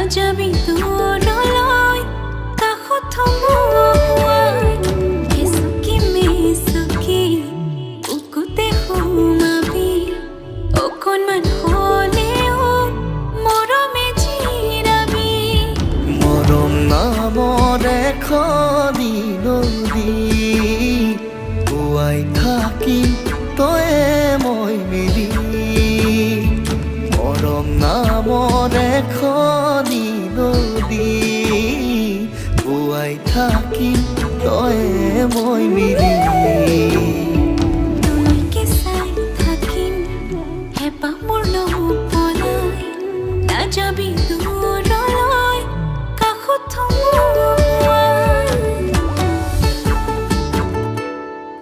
নাযাবি দূৰলৈ কাষত থমুৱাই এচুকি মেচুকি বুকুতে সোমাবি অকণমান হ'লেও মৰমে জিৰাবি মৰম নামৰ এখনি নদী বোৱাই থাকিম তয়ে মই মিলি মৰম নামৰ এখনি নদী বোৱাই থাকিম তয়ে মই মিলি